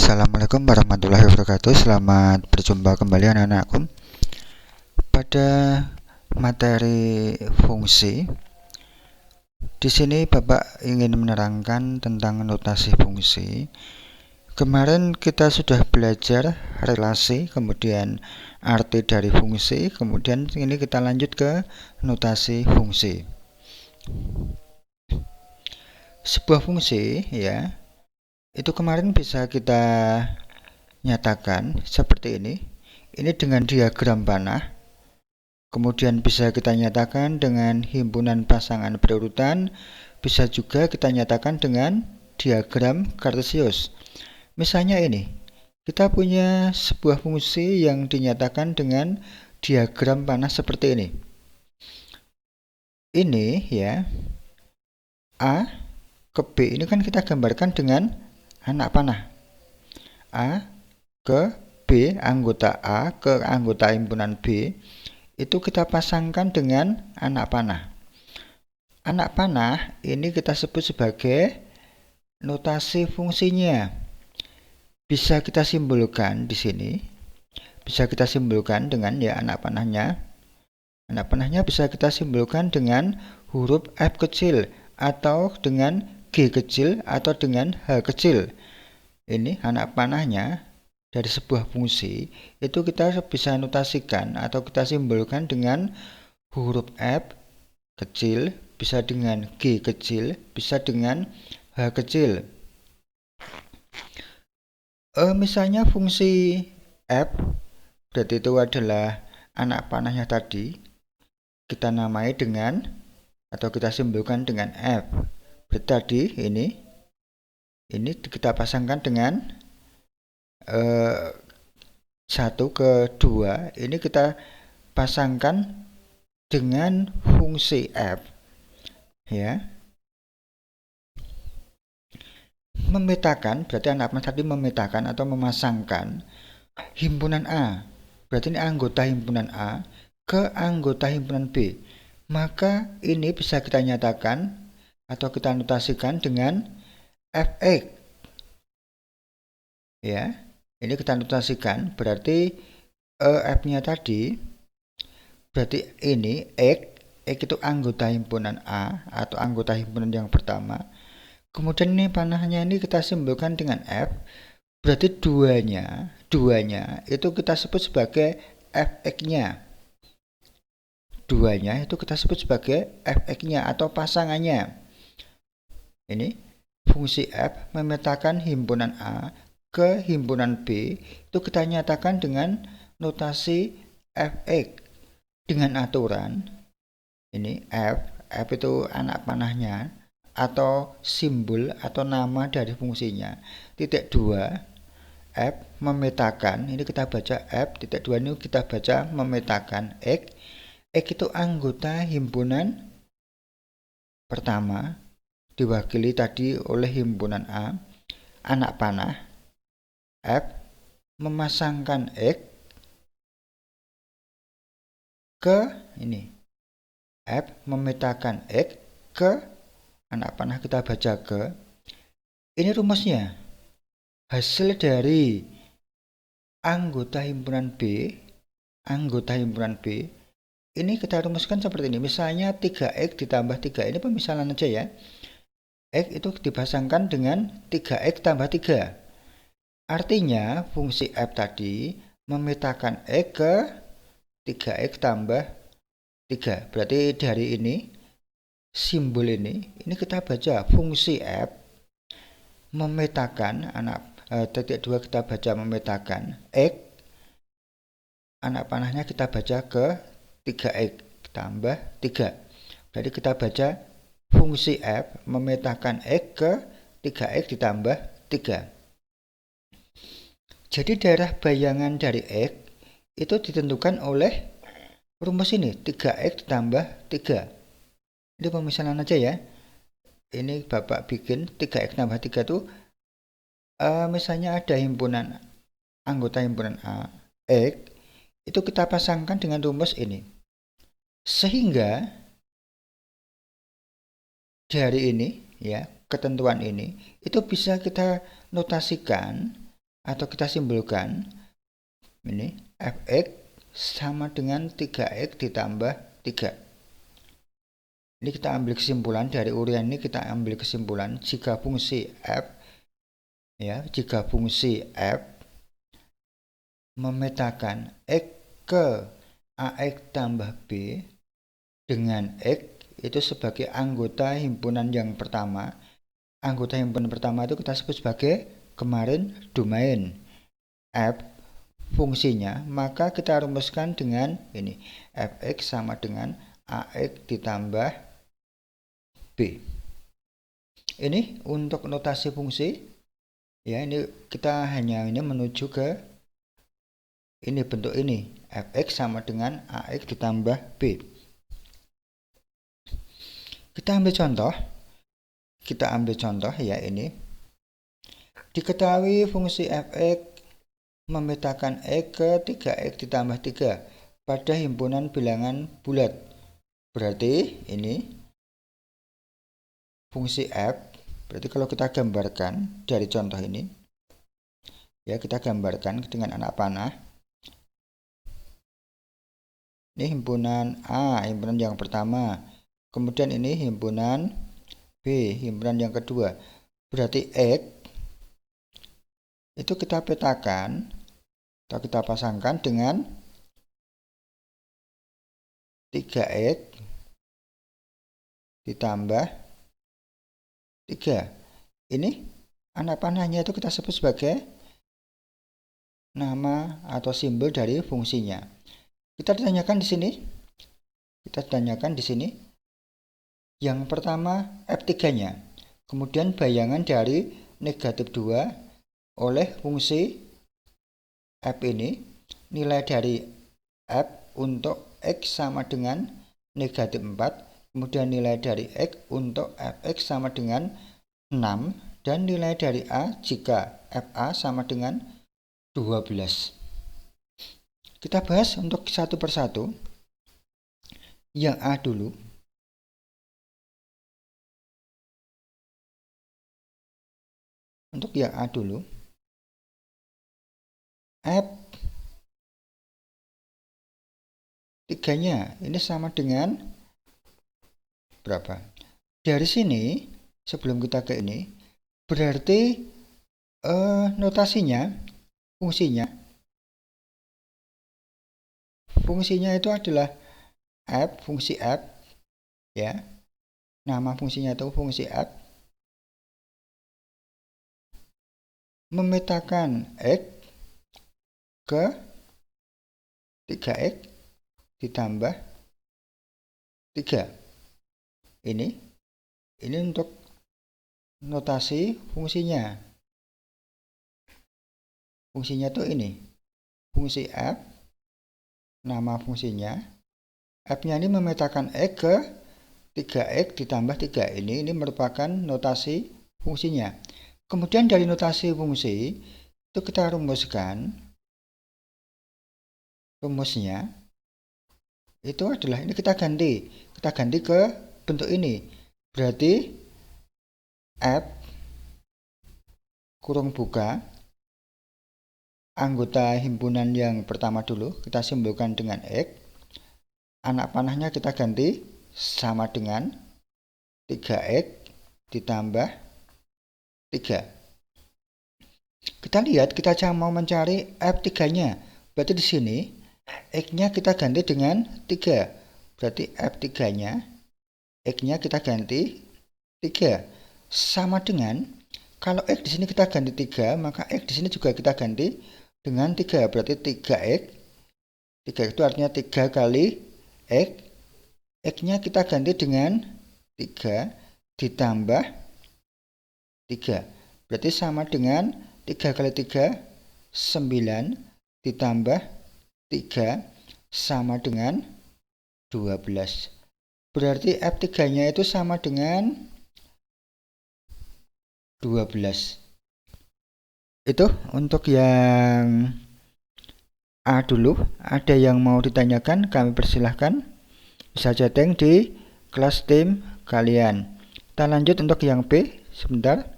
Assalamualaikum warahmatullahi wabarakatuh. Selamat berjumpa kembali anak-anakku. Pada materi fungsi, di sini Bapak ingin menerangkan tentang notasi fungsi. Kemarin kita sudah belajar relasi, kemudian arti dari fungsi, kemudian ini kita lanjut ke notasi fungsi. Sebuah fungsi ya, itu kemarin bisa kita nyatakan seperti ini. Ini dengan diagram panah. Kemudian bisa kita nyatakan dengan himpunan pasangan berurutan. Bisa juga kita nyatakan dengan diagram kartesius. Misalnya ini, kita punya sebuah fungsi yang dinyatakan dengan diagram panah seperti ini. Ini ya, A ke B ini kan kita gambarkan dengan anak panah. A ke B, anggota A ke anggota himpunan B, itu kita pasangkan dengan anak panah. Anak panah ini kita sebut sebagai notasi fungsinya. Bisa kita simbolkan di sini. Bisa kita simbolkan dengan ya anak panahnya. Anak panahnya bisa kita simbolkan dengan huruf F kecil atau dengan G kecil atau dengan H kecil. Ini anak panahnya dari sebuah fungsi itu kita bisa notasikan atau kita simbolkan dengan huruf F kecil, bisa dengan G kecil, bisa dengan H kecil. Misalnya fungsi F, berarti itu adalah anak panahnya tadi, kita namai dengan atau kita simbolkan dengan F. Berarti tadi ini kita pasangkan dengan 1 ke 2, ini kita pasangkan dengan fungsi F ya. Memetakan berarti anak panah tadi memetakan atau memasangkan himpunan A, berarti ini anggota himpunan A ke anggota himpunan B. Maka ini bisa kita nyatakan atau kita notasikan dengan Fx ya. Ini kita notasikan berarti F-nya tadi berarti ini X itu anggota himpunan A atau anggota himpunan yang pertama. Kemudian ini panahnya ini kita simbolkan dengan F. Berarti duanya itu kita sebut sebagai Fx-nya. Duanya itu kita sebut sebagai Fx-nya atau pasangannya. Ini fungsi F memetakan himpunan A ke himpunan B itu kita nyatakan dengan notasi Fx dengan aturan ini F itu anak panahnya atau simbol atau nama dari fungsinya. Titik 2 F memetakan, ini kita baca F titik 2 ini kita baca memetakan X itu anggota himpunan pertama diwakili tadi oleh himpunan A, anak panah. F memasangkan X ke ini. F memetakan X ke anak panah kita baca ke. Ini rumusnya. Hasil dari anggota himpunan B, ini kita rumuskan seperti ini. Misalnya 3X ditambah 3, ini pemisalan aja ya. X itu dipasangkan dengan 3X tambah 3. Artinya fungsi F tadi memetakan X ke 3X tambah 3. Berarti dari ini, simbol ini kita baca fungsi F memetakan titik 2 kita baca memetakan X, anak panahnya kita baca ke 3X tambah 3. Berarti kita baca fungsi F memetakan X ke 3X ditambah 3. Jadi daerah bayangan dari X itu ditentukan oleh rumus ini 3X ditambah 3. Ini pemisalan aja ya. Ini Bapak bikin 3X tambah 3 itu misalnya ada himpunan anggota himpunan A X itu kita pasangkan dengan rumus ini. Sehingga dari ini ya, ketentuan ini itu bisa kita notasikan atau kita simbolkan ini fx sama dengan 3x ditambah 3. Ini kita ambil kesimpulan dari uraian ini, kita ambil kesimpulan jika fungsi f memetakan x ke ax tambah b dengan x itu sebagai anggota himpunan yang pertama. Anggota himpunan pertama itu kita sebut sebagai kemarin domain f fungsinya, maka kita rumuskan dengan ini fx sama dengan ax ditambah b. Ini untuk notasi fungsi ya, ini kita hanya ini menuju ke ini bentuk ini fx sama dengan ax ditambah b. Kita ambil contoh ya, ini diketahui fungsi fx memetakan x ke 3x ditambah 3 pada himpunan bilangan bulat. Berarti ini fungsi f, berarti kalau kita gambarkan dari contoh ini ya, kita gambarkan dengan anak panah. Ini himpunan A, himpunan yang pertama. Kemudian ini himpunan B, himpunan yang kedua. Berarti X itu kita petakan atau kita pasangkan dengan 3X ditambah 3. Ini anak panahnya itu kita sebut sebagai nama atau simbol dari fungsinya. Kita tanyakan di sini. Yang pertama F3-nya. Kemudian bayangan dari negatif 2 oleh fungsi F ini. Nilai dari F untuk X sama dengan negatif 4. Kemudian nilai dari X untuk Fx sama dengan 6. Dan nilai dari A jika Fa sama dengan 12. Kita bahas untuk satu persatu. Yang A dulu. Untuk yang A dulu, F 3-nya ini sama dengan berapa? Dari sini, sebelum kita ke ini, berarti notasinya, fungsinya itu adalah f, fungsi f ya. Nama fungsinya itu fungsi f memetakan x ke 3x ditambah 3. Ini untuk notasi fungsinya. Fungsinya tuh ini. Fungsi f, nama fungsinya. F-nya ini memetakan x ke 3x ditambah 3. Ini merupakan notasi fungsinya. Kemudian dari notasi fungsi itu kita rumuskan. Rumusnya itu adalah ini kita ganti ke bentuk ini. Berarti F kurung buka anggota himpunan yang pertama dulu kita simbolkan dengan X. Anak panahnya kita ganti sama dengan 3X ditambah 3. Kita lihat, kita mau mencari F3-nya. Berarti di sini X-nya kita ganti dengan 3. Berarti F3-nya X-nya kita ganti 3. Sama dengan kalau X di sini kita ganti 3, maka X di sini juga kita ganti dengan 3. Berarti 3X. 3 itu artinya 3 kali X. X-nya kita ganti dengan 3 ditambah 3. Berarti sama dengan 3 kali 3, 9 ditambah 3 sama dengan 12. Berarti F3-nya itu sama dengan 12. Itu untuk yang A dulu. Ada yang mau ditanyakan, kami persilahkan. Bisa chatting di kelas tim kalian. Kita lanjut untuk yang B sebentar.